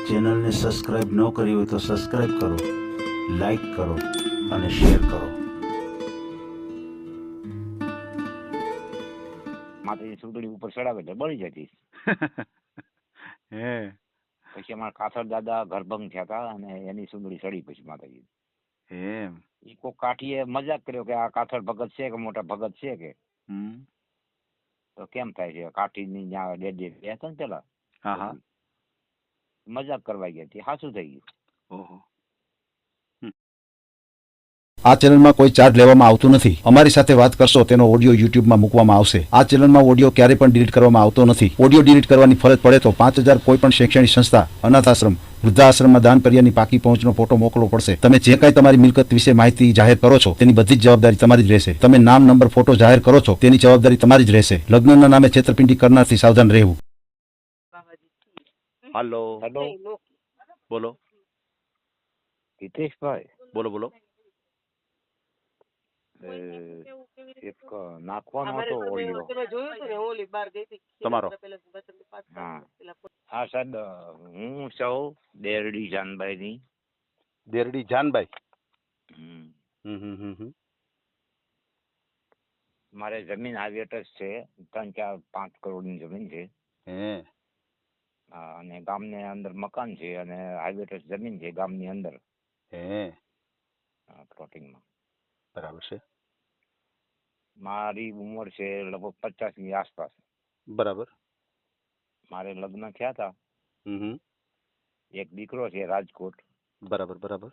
ચેનલને સબસ્ક્રાઇબ ન કરી હોય તો સબસ્ક્રાઇબ કરો, લાઈક કરો અને શેર કરો. માતાજી સુતળી ઉપર ચડાવે એટલે બળી જતી. હે પછી અમારા કાથર દાદા ગર્ભંગ થયા હતા અને એની સુંદરી ચડી પછી માતાજી. એમ એ કોઈ કાઠીએ મજાક કર્યો કે આ કાથર ભગત છે કે મોટા ભગત છે કે તો કેમ થાય છે કાઠીની જ્યાં ડેડી હતા ને પેલા હા હા મજાક કરવા ગયા હતી, સાચું થઈ ગયું. ઓહો આ ચેનલમાં કોઈ ચાર્જ લેવામાં આવતો નથી. અમારી સાથે વાત કરશો તેનો ઓડિયો યુટ્યુબમાં મૂકવામાં આવશે. આ ચેનલમાં ઓડિયો ક્યારેય પણ ડિલીટ કરવામાં આવતો નથી. ઓડિયો ડિલીટ કરવાની ફરજ પડે તો 5000 કોઈ પણ શૈક્ષણિક સંસ્થા, અનાથ આશ્રમ, વૃદ્ધાશ્રમમાં દાન કર્યાની પાકી પહોંચનો ફોટો મોકલવો પડશે. તમે જે કાંઈ તમારી મિલકત વિશે માહિતી જાહેર કરો છો તેની બધી જ જવાબદારી તમારી જ રહેશે. તમે નામ, નંબર, ફોટો જાહેર કરો છો તેની જવાબદારી તમારી જ રહેશે. લગ્નના નામે છેતરપિંડી કરનારથી સાવધાન રહેવું. હાલો હેલો બોલો હિતેશભાઈ, બોલો બોલો એક નાખવાનો હતો ઓડિયો. તમારો હા હા સાહેબ, હું સૌ દેરડી જાનબાઈની. દેરડી જાનભાઈ. હમ. હમ મારે જમીન હાઈવે ટચ છે, 3-4-5 કરોડની જમીન છે. હે હા, અને ગામની અંદર મકાન છે અને હાઈવે ટચ જમીન છે ગામની અંદર હે પ્લોટિંગમાં. બરાબર છે. મારી ઉંમર છે લગભગ 50ની આસપાસ. બરાબર. મારે લગ્ન થયા હતા. હમ એક દીકરો છે રાજકોટ. બરાબર બરાબર.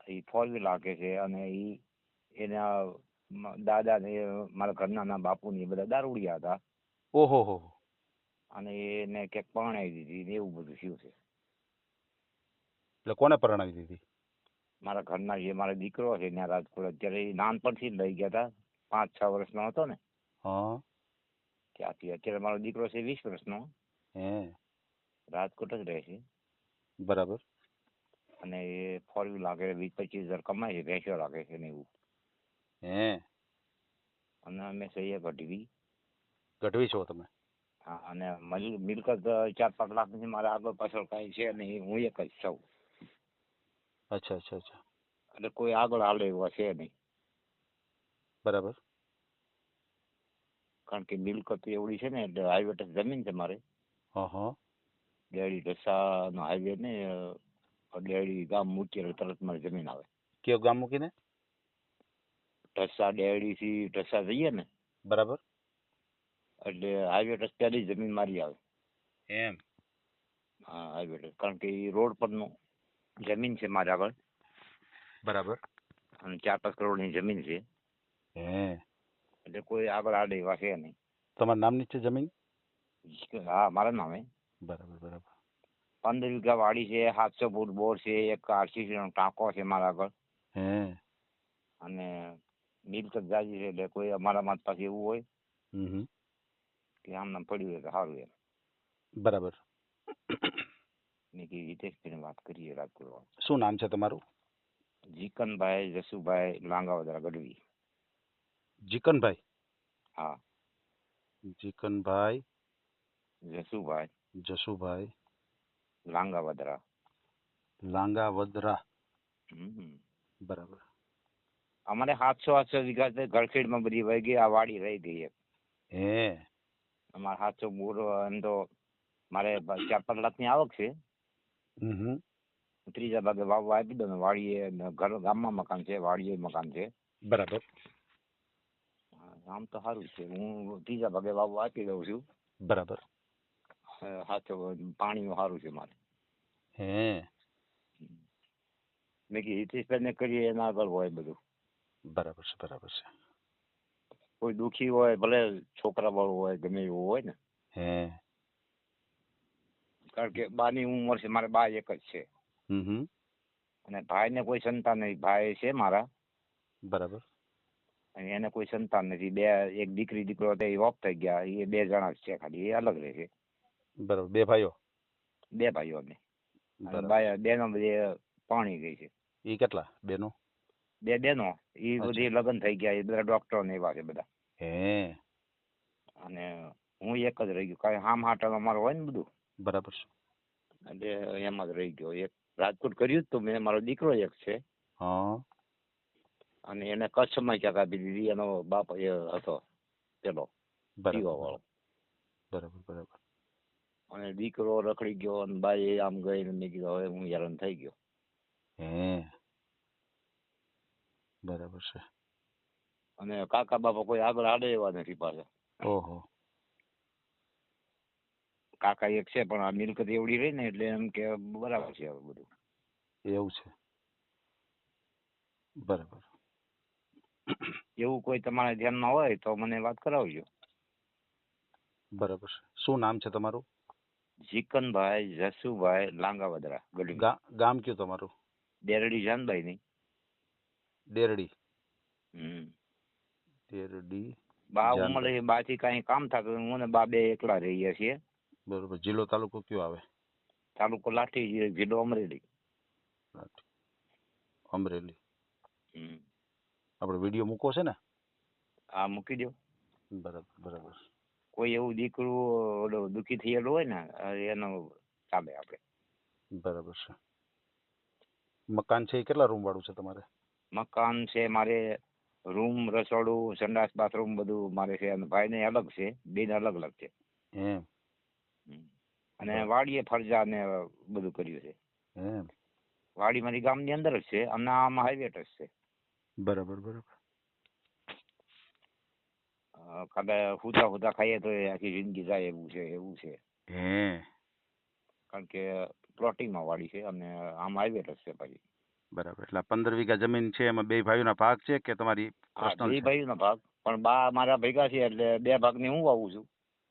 એ 4 વ્હીલ હાકે છે અને એના દાદા ને મારા ઘરના બાપુ ને બધા દારૂડિયા હતા ઓહો હો. અને એને ક્યાંક પરણાવી દીધી ને એવું બધું થયું છે. એટલે કોને પરણાવી દીધી? મારા ઘરના જે મારો દીકરો છે ત્યાં રાજકોટ, અત્યારે એ નાનપણથી જ લઈ ગયા હતા, 5-6 વર્ષનો હતો ને હા ત્યાંથી. અત્યારે મારો દીકરો છે 20 વર્ષનો, હે રાજકોટ જ રહે છે. બરાબર. અને એ 4 વ્હીલ લાગે 20-25 હજાર કમાય છે, ભેંસો લાગે છે ને એવું. હે અને અમે સહીએ ગઢવી. ગઢવી છો તમે? હા, અને મિલકત 4-5 લાખની મારે આગળ પાછળ કાંઈ છે નહીં, હું એક જ છું. અચ્છા અચ્છા અચ્છા. એટલે કોઈ આગળ હાલે એવા છે નહીં. બરાબર. કારણ કે મિલકત એવડી છે ને એટલે હાઈવે ટચ જમીન છે મારે. હા હા. ડેડી ઢસાનો હાઈવે ને ડેડી ગામ મૂકીએ તરત મારી જમીન આવે. કયો ગામ મૂકીને? ઢસા, ડેડી થી ઢસા જઈએ ને બરાબર. એટલે હાઈવે ટચ પહેલી જમીન મારી આવે. એમ? હા, હાઈવે ટચ, કારણ કે એ રોડ પરનું જમીન છે મારે આગળ. બરાબર. અને 4-5 કરોડની જમીન છે. હે એટલે કોઈ આગળ આડે એવા છે નહીં. તમારા નામની છે જમીન? હા, મારા નામે. બરાબર બરાબર. 15 વીઘા વાડી છે, 700 ફૂટ બોર છે, એક RCC નો ટાંકો છે મારા આગળ. હે અને મિલકત જાજી છે એટલે કોઈ અમારા માત પાસે એવું હોય હમ કે આમ નામ પડ્યું હોય તો સારું એમ. બરાબર. મેં કીધું હિતેશભાઈને વાત કરીએ રાજકોટ. શું નામ છે તમારું? જીકનભાઈ જસુભાઈ લાંગાવદરા ગઢવી. જીકનભાઈ? હા. જીકનભાઈ જસુભાઈ જસુભાઈ લાંગાવદરા. લાંગાવદરા. હમ. બરાબર. અમારે 700 વીઘા ગળખેડમાં બધી વહી ગઈ, આ વાડી રહી ગઈ એમ. હે અમારે 700 બોર એમ તો મારે 4-5 લાખની આવક છે. હમ ત્રીજા ભાગે વાવવા આપી દો ને વાડીએ ઘર ગામમાં મકાન છે, વાડીએ મકાન છે. બરાબર. આમ તો સારું છે, હું ત્રીજા ભાગે વાવવા આપી દઉં છું. બરાબર. સાચો પાણીનું સારું છે મારે. હે મેં કીધું હિતેશભાઈને કરીએ એના આગળ હોય બધું. બરાબર છે બરાબર છે. કોઈ દુઃખી હોય ભલે છોકરા વાળું હોય ગમે એવું હોય ને. હે કારણ કે બાની ઉંમર છે, મારે બા એક જ છે. અને ભાઈને કોઈ સંતાન નથી, ભાઈ છે મારા. બરાબર. અને એને કોઈ સંતાન નથી. એક દીકરી દીકરો હતો એ ઓફ થઈ ગયા, એ 2 જણા જ છે ખાલી, એ અલગ રહે છે. બરાબર. 2 ભાઈઓ? 2 ભાઈઓ અમે. બરાબર. બેનો બધી પાણી ગઈ છે. એ કેટલા બેનો? 2 બેનો, એ બધી લગ્ન થઈ ગયા, એ બધા ડોક્ટર ને એવા છે બધા. હે અને હું એક જ રહી ગયો, કારણ હામ હાટલ અમારું હોય ને બધું. બરાબર છે. એટલે એમાં જ રહી ગયો. એક રાજકોટ કર્યું જ તો મેં, મારો દીકરો એક છે હા અને એને કચ્છમાં ક્યાંક આપી દીધી. એનો બાપ એ હતો પેલો બરાબર પીવા વાળો, બરાબર બરાબર અને દીકરો રખડી ગયો અને બાઈ આમ ગઈ ને મેં કીધું હવે હું હેરાન થઈ ગયો. હે બરાબર છે. અને કાકા બાપા કોઈ આગળ આડે એવા નથી પાછા. ઓહો કાકા એક છે પણ આ મિલકત એવડી રહી ને એટલે એમ કે બરાબર છે હવે બધું. એવું છે બરાબર. એવું કોઈ તમારા ધ્યાનમાં હોય તો મને વાત કરાવજો. બરાબર છે. શું નામ છે તમારું? જીકનભાઈ જસુભાઈ લાંગાવદરા, ગઢવી. ગામ કયું તમારું? દેરડી જાનભાઈ ની. દેરડી. હમ. દેરડી બા જાનભાઈ. ઉમર બા થી કઈ કામ થતું હું ને બા બે એકલા રહીએ છીએ. બરોબર. જિલ્લો તાલુકો કયો આવે? તાલુકો લાઠી, જિલ્લો અમરેલી. અમરેલી. હમ. આપણે વિડીયો મૂકો છે ને? હા મૂકી દો. બરાબર બરાબર કોઈ એવું દીકરું ઓલો દુઃખી થયેલું હોય ને એનો ચાલે આપણે. બરાબર છે. મકાન છે એ કેટલા રૂમ વાળું છે તમારે? મકાન છે મારે, રૂમ, રસોડું, સંડાસ, બાથરૂમ બધું મારે છે અને ભાઈને અલગ છે, બેને અલગ અલગ છે. એમ અને વાડીએ ફરજા ને બધું કર્યું છે. એમ વાડી મારી ગામની અંદર જ છે અને આમાં હાઈવે ટચ છે. બરાબર બરાબર કદાચ હુતા હુતા ખાઈએ તો આખી જિંદગી જાય એવું છે. હે કારણ કે પ્લોટિંગમાં વાડી છે અને આમ હાઈવે ટચ છે પાછી. બરાબર. એટલે 15 વીઘા જમીન છે, એમાં બે ભાઈઓના ભાગ છે કે તમારી હા, પર્સનલ બે છે? ભાઈનો ભાગ, પણ બા મારા ભેગા છે એટલે બે ભાગની હું વાવું છું.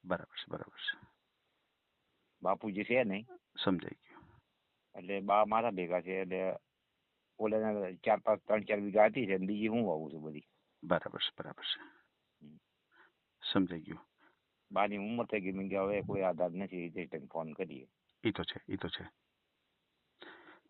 બરાબર છે બરાબર છે. બાપુજી છે નહીં સમજાઈ ગયું. એટલે બા મારા ભેગા છે એટલે ઓલે 3-4 વીઘા હતી છે બીજી હું વાવું છું બધી. બરાબર છે બરાબર છે. સમજાઈ ગયું. બાની ઉંમર થઈ ગઈ, મેં કે હવે કોઈ આધાર નથી, તે ફોન કરીએ. એ તો છે એ તો છે.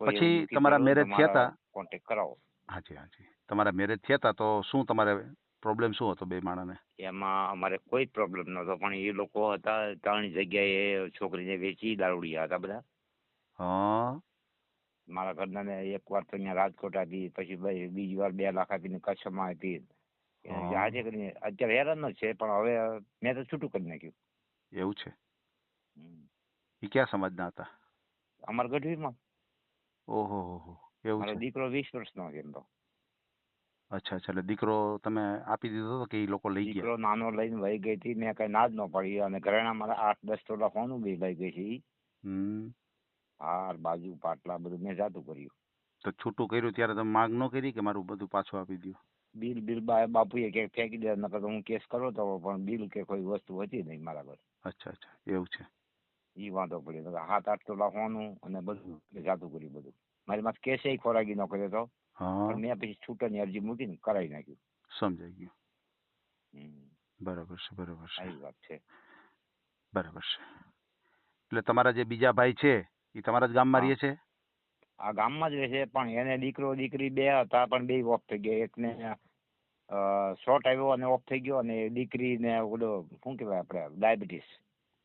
કોઈ પછી એવું દુઃખી તમારા થયેલું હોય મેરેજ તો થયા હતા? મારા કોન્ટેક્ટ કરાવો. હાજી હાજી. તમારા મેરેજ થયા હતા તો શું તમારે પ્રોબ્લેમ શું હતો બે માણસને? એમાં અમારે કોઈ પ્રોબ્લેમ નહોતો, પણ એ લોકો હતા 3 જગ્યાએ છોકરીને વેચી દારૂડિયા હતા બધા. હા મારા ઘરના એક વાર તો અહીંયા રાજકોટ હતી, પછી બીજી વાર 2 લાખ આપીને કચ્છમાં હતી. આજે કરીને અત્યારે હેરાન જ છે પણ હવે મેં તો છૂટું કરી નાખ્યું. એવું છે. એ ક્યાં સમાજના હતા? અમારા ગઢવીમાં. ઓહો હો એવું મારો છે. દીકરો 20 વર્ષનો છે એમ તો. અચ્છા અચ્છા. એટલે દીકરો તમે આપી દીધો હતો કે એ લોકો લઈ ગયા? દીકરો નાનો લઈને વહી ગઈ હતી, મેં કઈ ના જ ન પડી અને ઘરેણા મારા 8-10 તોલા સોનું બી લઈ ગઈ છે ઈ. હાર, બાજુ, પાટલા બધું મેં જાતું કર્યું. તો છૂટું કર્યું ત્યારે તમે માંગ ન કરી કે મારું બધું પાછું આપી દો? બિલ બાપુએ કે ફેંકી દે, નકર તો હું કેસ કરો તો, પણ બિલ કે કોઈ વસ્તુ હતી નહીં મારા પર. અચ્છા અચ્છા એવું છે. ઈ વાંધો પડ્યો. 7-8 તોલા સોનું અને બધું મેં જાતું કર્યું બધું. મારી માથે કેસે ખોરાકી ન કર્યો તો, હા પણ મેં પછી છૂટાની અરજી મૂકીને કરાવી નાખ્યું. સમજાઈ ગયું. બરાબર છે બરાબર છે. આવી વાત છે. બરાબર છે. એટલે તમારા જે બીજા ભાઈ છે એ તમારા જ ગામમાં રહે છે? આ ગામમાં જ રહે છે, પણ એને દીકરો દીકરી બે હતા પણ બે ઓફ થઈ ગયા. એકને શોર્ટ આવ્યો અને ઓફ થઈ ગયો, અને દીકરીને ઓલો શું કહેવાય આપણે ડાયાબિટીસ.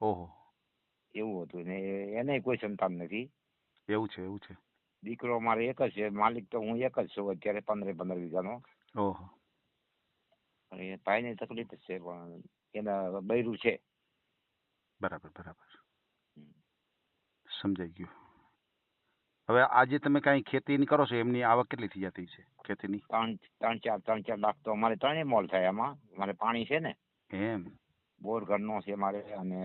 ઓહો એવું હતું ને એને કોઈ સંતાન નથી. એવું છે એવું છે. દીકરો મારે એક જ છે, માલિક તો હું એક જ છું અત્યારે 15 વીઘાનો. ઓહો. અને ભાઈની તકલીફ જ છે પણ એના બૈરું છે. બરાબર બરાબર સમજાઈ ગયું. હવે આજે તમે કાંઈ ખેતી કરો છો, એમની આવક કેટલી થઈ જતી છે ખેતીની? 3-4 લાખ તો અમારે 3 મોલ થાય. એમાં મારે પાણી છે ને, એમ બોર ઘરનો છે મારે, અને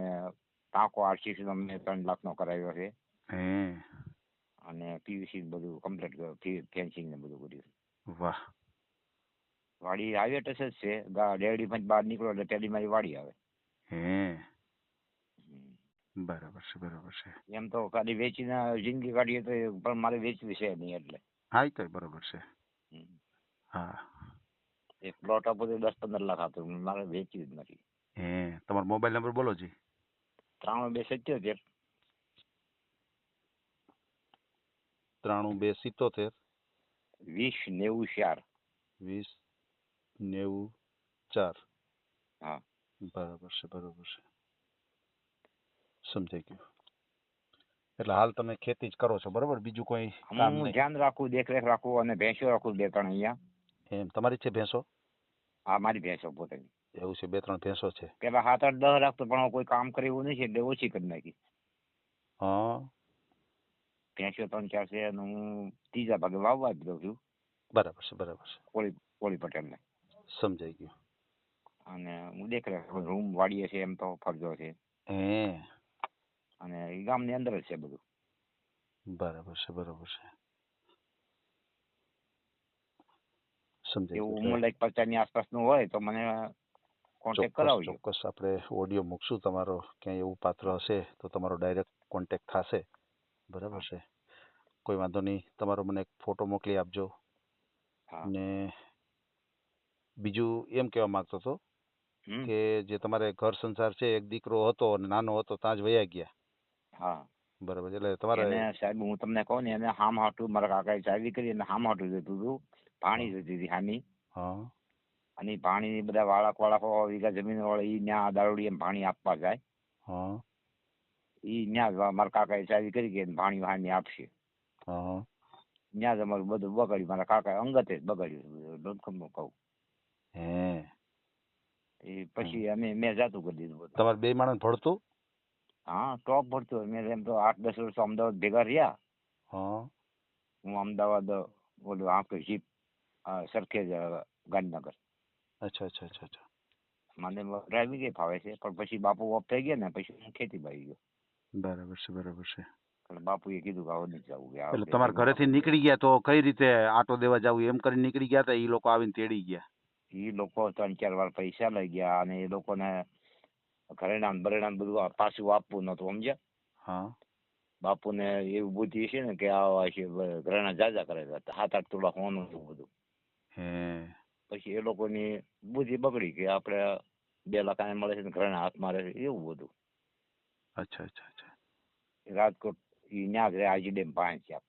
ટાંકો RCC નો મેં 3 લાખનો કરાવ્યો છે. અને PVC બધું કમ્પ્લીટ ફેન્સિંગ ને બધું કર્યું. વાહ. વાડી હાઈવે ટચ જ છે. ડેરડી માં બહાર નીકળો એટલે પેલી મારી વાડી આવે. બરાબર છે બરાબર છે. એમ તો ખાલી વેચીને જિંદગી કાઢીએ તો પણ મારે વેચવી છે નહીં એટલે. હા એ તો બરાબર છે. હા. એક પ્લોટ આપો તો 10-15 લાખ આપે, મારે વેચવી જ નથી. તમારો મોબાઈલ નંબર બોલો જી. 93-277 93-277 20-90-4. 20-90-4. હા બરાબર છે બરાબર છે. સમજાઈ ગયું. એટલે હાલ તમે ખેતી જ કરો છો બરોબર, બીજું કોઈ કામ હું નહીં? ધ્યાન રાખું, દેખરેખ રાખું અને ભેંસો રાખું 2-3 અહીંયા. એમ તમારી છે ભેંસો? આ મારી ભેંસો પોતાની. એવું છે, 2-3 ભેંસો છે. પેલા 7-8-10 રાખતો, પણ હવે કોઈ કામ કરે એવું નથી એટલે ઓછી કરી નાખી. હા ભેંસો 3-4 છે અને હું ત્રીજા ભાગે વાવવા જ દઉં છું બરાબર છે, બરાબર છે, કોળી પટેલને. સમજાઈ ગયું. અને હું દેખરેખ રૂમ વાડીએ છે એમ તો ફરજો છે, હે અને એ ગામની અંદર જ છે બધું. બરાબર છે, બરાબર છે, સમજાઈ એવું ગયું. ઉમરલાયક 50ની આસપાસનું હોય તો મને કોન્ટેક્ટ કરાવજો. ચોક્કસ આપણે ઓડિયો મૂકશું તમારો, ક્યાંય એવું પાત્ર હશે તો તમારો ડાયરેક્ટ કોન્ટેક્ટ થશે, બરાબર છે, કોઈ વાંધો નહીં. તમારો મને એક ફોટો મોકલી આપજો. હા. ને બીજું એમ કહેવા માંગતો હતો હમ. કે જે તમારે ઘર સંસાર છે, એક દીકરો હતો અને નાનો હતો ત્યાં જ વયા ગયા, હા. બરાબર, એટલે તમારે એને સાહેબ હું તમને કહું ને, એને હામ હાટું મારા કાકાએ ચાવી કરી અને હામ હાટું જતું હતું. પાણી જતી હતી હામી, હા અને ઈ પાણી બધા વાળા 1 વીઘા જમીન વાળા ઈ ન્યા દારૂડી એમ પાણી આપવા જાય. હા ઈ ન્યા મારા કાકાએ ચાવી કરી કે પાણી હામી આપશે. હા ન્યા જ અમારું બધું બગાડ્યું, મારા કાકાએ અંગતે જ બગાડ્યું. ડોનખમનું કહું હે એ પછી મેં જાતું કરી દીધું બધું. તમારે 2 માણસ ભળતું? હા, ટોપ ભરતો. મેં એમ તો 8-10 વર્ષ અમદાવાદ ભેગા રહ્યા. હા હું અમદાવાદ ઓલું આપણે જીપ સરખેજ ગાંધીનગર. અચ્છા અચ્છા અચ્છા અચ્છા, મને ડ્રાઇવિંગ એ ફાવે છે, પણ પછી બાપુ ઓફ થઈ ગયા ને પછી હું ખેતીમાં આવી ગયો. બરાબર છે, બરાબર છે. એટલે બાપુએ કીધું કે હવે નથી જવું. કે આ એટલે વખતે તમારા ઘરેથી નીકળી ગયા તો કઈ રીતે આટો દેવા જવું એમ કરીને નીકળી ગયા હતા? એ લોકો આવીને તેડી ગયા? એ લોકો 3-4 વાર પૈસા લઈ ગયા અને એ લોકોને ઘરેણાં બરેણાં બધું પાછું આપવું નતું, સમજ્યા? હા બાપુને એવું બુદ્ધિ છે ને કે આવા છે ઘરેણાં જાજા કરેલા હતા, 7-8 તોલા હોનું હતું બધું. હે પછી એ લોકોની બુદ્ધિ બગડી કે આપણે 2 લાખ આને મળે છે ને ઘરેણાં હાથમાં રહે છે, એવું બધું. અચ્છા અચ્છા અચ્છા, રાજકોટ ઈ ન્યા જ રહે, આજી ડેમ પાસે છે.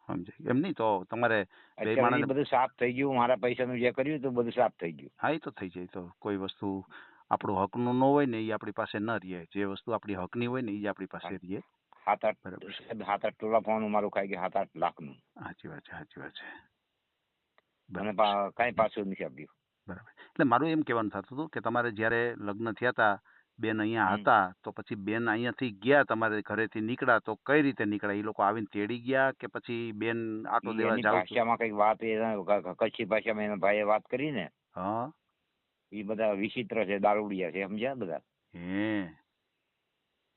સમજાય. એમ નહીં તો તમારે 2 અત્યારે માણસને ઈ બધું સાફ થઈ ગયું. મારા પૈસાનું જે કર્યું હતું બધું સાફ થઈ ગયું. હા એ તો થઈ જાય. તો કોઈ વસ્તુ આપણું હકનું ન હોય ને એ આપણી પાસે ન રહે, જે વસ્તુ આપણી હકની હોય ને એ જ આપણી પાસે રહે. 7-8 બરાબર છે, 7-8 તોલા ફોન મારું ખાઈ ગયા, 7-8 લાખનું. સાચી વાત છે, સાચી વાત છે, અને બરાબર છે, કાંઈ પાછું નથી આપ્યું. બરાબર. એટલે મારું એમ કહેવાનું થતું હતું કે તમારે જ્યારે લગ્ન થયા હતા, બેન અહીંયા હમ. હતા, તો પછી બેન અહીંયાથી ગયા, તમારે ઘરેથી નીકળ્યા તો કઈ રીતે નીકળ્યા? એ લોકો આવીને તેડી ગયા કે પછી બેન આટો ઈ દેવા એની જાવ છું? ભાષામાં કંઈક વાત કચ્છી ભાષામાં એના ભાઈએ વાત કરી ને, હા એ બધા વિચિત્ર છે, દારૂડિયા છે, સમજ્યા બધા. હે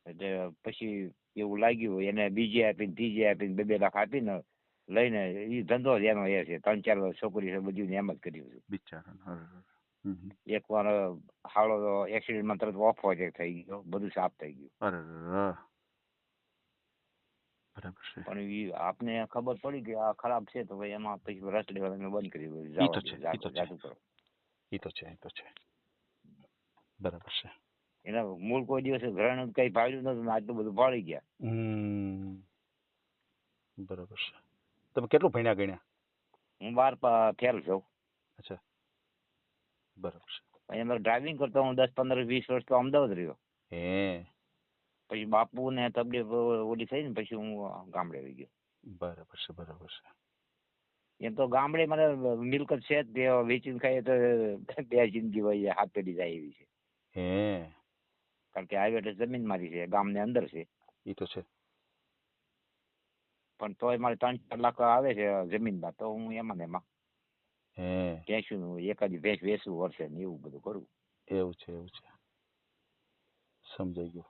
એટલે પછી એવું લાગ્યું એને બીજે આપીને ત્રીજે આપીને 2-2 લાખ આપીને લઈને એ ધંધો જ એનો એ છે. 3-4 વર્ષ છોકરી છે બધું એમ જ કર્યું છે. બિચારા. હમ. એકવાર હાળો એક્સિડન્ટમાં તરત ઓફ થઈ ગયો, બધું સાફ થઈ ગયું. અરે બરાબર છે. પણ ઈ આપને ખબર પડી કે આ ખરાબ છે તો ભાઈ એમાં પછી રસ લેવાનું બંધ કરી દીધું. ઈ તો છે, જવા ઈ તો દો, છે, જાતું કરો. ઈ તો છે, ઈ તો છે, બરાબર છે. એના મૂળ કોઈ દિવસ ઘરેણું કઈ ભાડ્યું નતું, આટલું બધું ભાળી ગયા. બરાબર છે. તમે કેટલું ભણ્યા ગણ્યા? હું 12 ફેલ છું. અચ્છા, બરાબર છે. એમાં ડ્રાઇવિંગ કરતો હું 10-15-20 વર્ષ તો અમદાવાદ રહ્યો. હે પછી બાપુ ને તબિયત ઓલી થઈ ને પછી હું ગામડે આવી ગયો. બરાબર છે, બરાબર છે. એમ તો ગામડે મારે મિલકત છે જ, તે વેચીને ખાઈએ તો 2 જિંદગી હોય, 7 પેઢી જાય એવી છે. હે કારણ કે હાઈવે જમીન મારી છે, ગામની અંદર છે. ઈ તો છે. પણ તોય મારે 3-4 લાખ આવે છે જમીનમાં, તો હું એમાં ને એમાં હે ભેંસું એકાદી ભેંસ વેચવું વર્ષે ને એવું બધું કરું. એવું છે, એવું છે, સમજાઈ ગયું.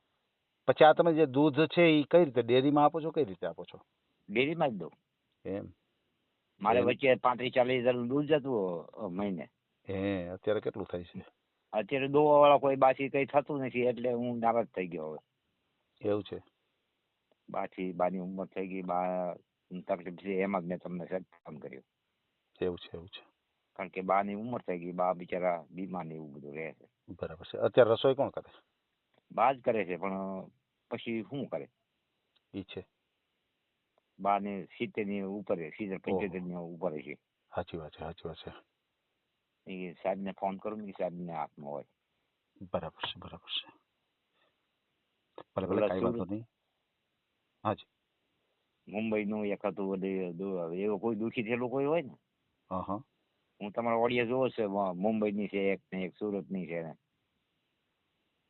પછી આ તમે જે દૂધ છે એ કઈ રીતે ડેરીમાં આપો છો, કઈ રીતે આપો છો? ડેરીમાં જ દઉં. એમ મારે એમ. વચ્ચે 35-40 હજાર દૂધ જતું મહિને. હે અત્યારે કેટલું થાય છે? અત્યારે દોવા વાળા કોઈ બાછી કઈ થતું નથી એટલે હું નારાજ થઈ ગયો. હવે એવું છે. બાની ઉંમર થઈ ગઈ, તકલીફ છે, એમાં જ મેં તમને ફોન કર્યો. એવું છે, એવું છે, કારણ કે બાની ઉંમર થઈ ગઈ, બા બિચારા બીમાર ને એવું બધું રહે છે. બરાબર છે. અત્યારે રસોઈ કોણ કરે? બા જ કરે છે, પણ પછી શું કરે? ઈ છે. બા ને 70 ની ઉપર છે, 75 ની ઉપર છે. સાચી વાત છે, સાચી વાત છે. એ સાહેબ ને ફોન કરું ને, સાહેબ ને હાથમાં હોય. બરાબર છે, બરાબર છે. ભલે ભલે, કાંઈ વાંધો નહીં. હાજી. મુંબઈનું એક હતું એવું કોઈ દુઃખી થયેલું કોઈ હોય ને, હા હું તમારો ઓડિયો જોવો છે, મુંબઈની છે એક ને એક સુરતની છે ને,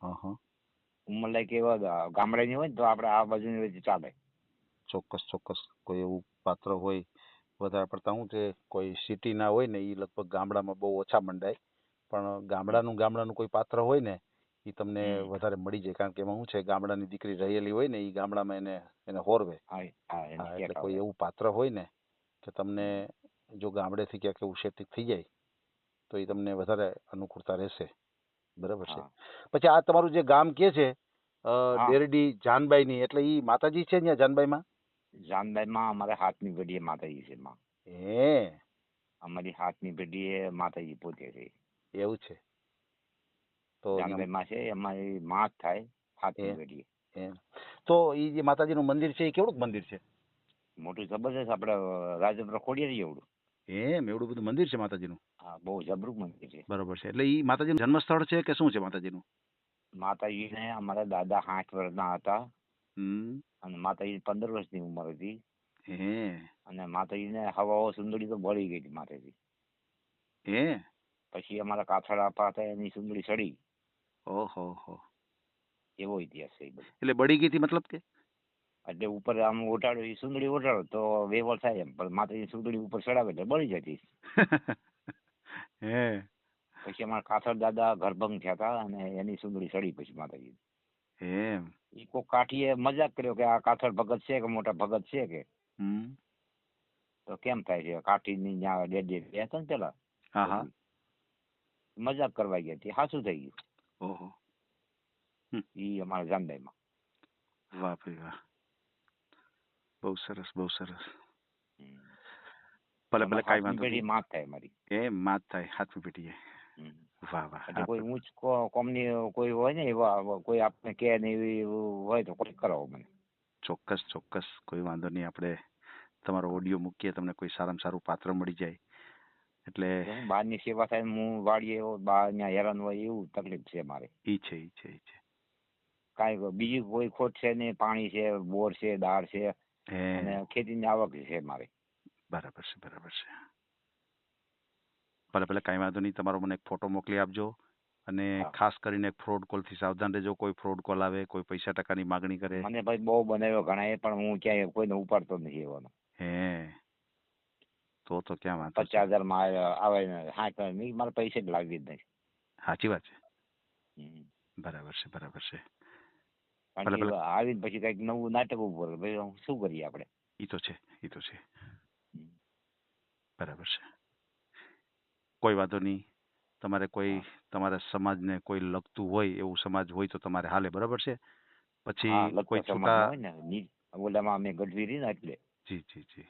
હા ઉંમરલાયક એવા ગામડાની હોય ને તો આપણે આ બાજુની વચ્ચે ચાલે. ચોક્કસ કોઈ એવું પાત્ર હોય વધારે પડતા શું છે કોઈ સિટીના હોય ને એ લગભગ ગામડામાં બહુ ઓછા મંડાય, પણ ગામડાનું કોઈ પાત્ર હોય ને એ તમને વધારે મળી જાય, કારણ કે એમાં શું છે ગામડાની દીકરી રહેલી હોય ને એ ગામડામાં એને હોરવે. એટલે કોઈ એવું પાત્ર હોય ને કે તમને જો ગામડેથી ક્યાંક એવું સેટિંગ થઈ જાય તો એ તમને વધારે અનુકૂળતા રહેશે. બરાબર છે. પછી આ તમારું જે ગામ કે છે ડેરડી જાનબાઈની, એટલે ઈ માતાજી છે ત્યાં જાનબાઈમાં? જાનબાઈમાં અમારે હાથની પેઢીએ માતાજી છે માં. અમારી હાથની પેઢીએ માતાજી પોતે છે. એવું છે. તો જાનબાઈમાં છે અમારી માં જ થાય હાથની પેઢીએ. તો ઈ જે માતાજીનું મંદિર છે એ કેવડું મંદિર છે? મોટું જબરજસ્ત, આપણે રાજપુરા ખોડિયાર એવડું. એવડું બધું મંદિર છે માતાજીનું? હા, બહુ જબરું મંદિર છે. બરોબર છે. એટલે ઈ માતાજીનું જન્મસ્થળ છે કે શું છે માતાજીનું? માતાજીને અમારા દાદા 60 વર્ષના હતા અને માતાજી 15 વર્ષની ઉંમર હતી. અને માતાજીને હવાઓ સુંદરી તો બળી ગઈ હતી માતાજી. પછી અમારા કાથડ આપા હતા એની સુંદરી સડી. ઓહો, એવો ઇતિહાસ છે. એટલે બળી ગઈ હતી મતલબ કે? એટલે ઉપર આમ ઓટાડો, એ સુંદરી ઓટાડો તો વેવલ થાય એમ, પણ માતાજી સુંદરી ઉપર ચડાવે એટલે બળી જતી. પછી અમારા કાથડ દાદા ગર્ભંગ થયા હતા અને એની સુંદરી સડી પછી માતાજી. એ કોઈ કાઠીએ મજાક કર્યો કે આ કાથડ ભગત છે કે મોટા ભગત છે કે, તો કેમ થાય છે કાઠીની ત્યાં ડેડ હતા ને પેલા, મજાક કરવા ગયા હતી, સાચું થઈ ગયું. ઓહો, ઈ અમારા જાનબાઈમાં. વાહ ભાઈ વાહ, બહુ સરસ બહુ સરસ. ભલે કાંઈ વાંધો નહીં. માત થાય મારી. માત થાય હાથમી પેઢીએ. વાહ વાહ. કોઈ ઊંચ કોમની કોઈ હોય ને એવા કોઈ આપણે કે ને એવી હોય તો કોઈ કરાવો મને. ચોક્કસ કોઈ વાંધો નહીં. આપણે તમારો ઓડિયો મૂકીએ, તમને કોઈ સારામાં સારું પાત્ર મળી જાય. એટલે બહારની સેવા થાય, હું વાળીએ બહાર ત્યાં હેરાન હોય એવું તકલીફ છે મારે. ઈ છે. કાંઈ બીજી કોઈ ખોટ છે ને, પાણી છે, બોર છે, દાળ છે અને ખેતીની આવક છે મારે. બરાબર છે. ભલે કાંઈ વાંધો નહીં. તમારો મને એક ફોટો મોકલી આપજો, અને ખાસ કરીને ફ્રોડ કોલ થી સાવધાન રહેજો. કોઈ ફ્રોડ કોલ આવે, કોઈ પૈસા ટકાની માગણી કરે. મને ભાઈ બહુ બનાવ્યો ઘણા, પણ હું ક્યાંય કોઈને ઉપાડતો નથી એવાનો. તો ક્યાં વાંધો? 50,000 માં આવે ને 60 મારે પૈસા જ લાગી જ નહીં. સાચી વાત છે. બરાબર છે. આવીને પછી કઈક નવું નાટક ઉપર ભાઈ શું કરીએ આપણે? ઈ તો છે. બરાબર છે. કોઈ વાંધો નહીં. તમારે કોઈ તમારા સમાજને કોઈ લગતું હોય એવું સમાજ હોય તો તમારે હાલે. બરાબર છે. પછી કોઈ છોટા હોય ને ઓલામાં અમે ગઢવી રહી ને એટલે જી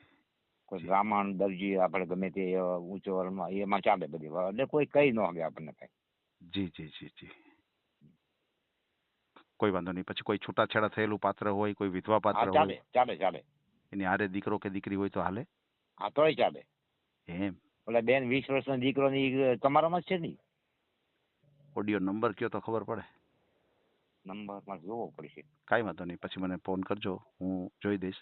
કોઈ બ્રાહ્મણ દરજી આપણે ગમે તે ઊંચો વર્ણમાં એમાં ચાલે બધી. એટલે કોઈ કઈ ન આવે આપણને કઈ. જી કોઈ વાંધો નહીં. પછી કોઈ છૂટાછેડા થયેલું પાત્ર હોય, કોઈ વિધવા પાત્ર હોય, ચાલે. એની હારે દીકરો કે દીકરી હોય તો હાલે? હા, તોય ચાલે. ઓલા બેન 20 વર્ષનો દીકરો ની તમારામાં જ છે ને? ઓડિયો નંબર કયો તો ખબર પડે. નંબર માં જોવો પડશે. કાંઈ વાંધો નહીં. પછી મને ફોન કરજો, હું જોઈ દઈશ.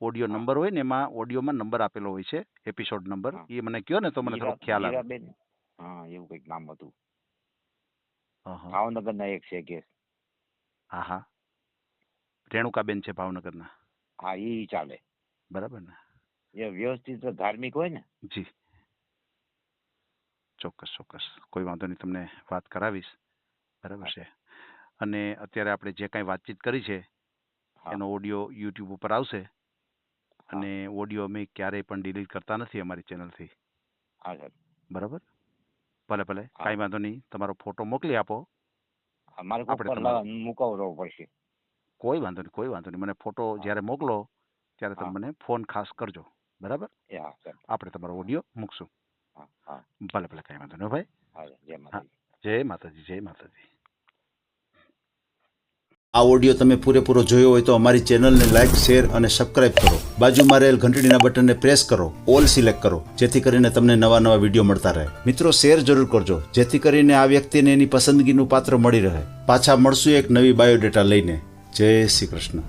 ઓડિયો નંબર હોય ને એમાં ઓડિયોમાં નંબર આપેલો હોય છે, એપિસોડ નંબર. એ મને કયો ને તો મને થોડો ખ્યાલ આવે. હા, એવું કંઈક નામ હતું. ભાવનગર ના એક છે કે. હા, રેણુકાબેન છે ભાવનગરના. હા, ઈ ચાલે. બરાબર ને? એ વ્યવસ્થિત ધાર્મિક હોય ને. જી ચોક્કસ. કોઈ વાંધો નહીં. તમને વાત કરાવીશ. બરાબર છે. અને અત્યારે આપણે જે કાંઈ વાતચીત કરી છે એનો ઓડિયો યુટ્યુબ ઉપર આવશે. અને ઓડિયો અમે ક્યારેય પણ ડિલીટ કરતા નથી અમારી ચેનલથી. બરાબર? ભલે કાંઈ વાંધો નહીં. તમારો ફોટો મોકલી આપો. આપણે મુકાવવો પડશે. કોઈ વાંધો નહીં. મને ફોટો જ્યારે મોકલો ત્યારે તમે મને ફોન ખાસ કરજો. બરાબર? આપણે તમારો ઓડિયો મૂકશું. ભલે કાંઈ વાંધો નહીં ભાઈ. જય માતાજી. આ ઓડિયો તમે પૂરેપૂરો જોયો હોય તો અમારી ચેનલને લાઇક, શેર અને સબસ્ક્રાઇબ કરો. બાજુમાં રહેલ ઘંટડીના બટનને પ્રેસ કરો, ઓલ સિલેક્ટ કરો, જેથી કરીને તમને નવા વિડીયો મળતા રહે. મિત્રો, શેર જરૂર કરજો, જેથી કરીને આ વ્યક્તિને એની પસંદગીનું પાત્ર મળી રહે. પાછા મળશું એક નવી બાયોડેટા લઈને. જય શ્રી કૃષ્ણ.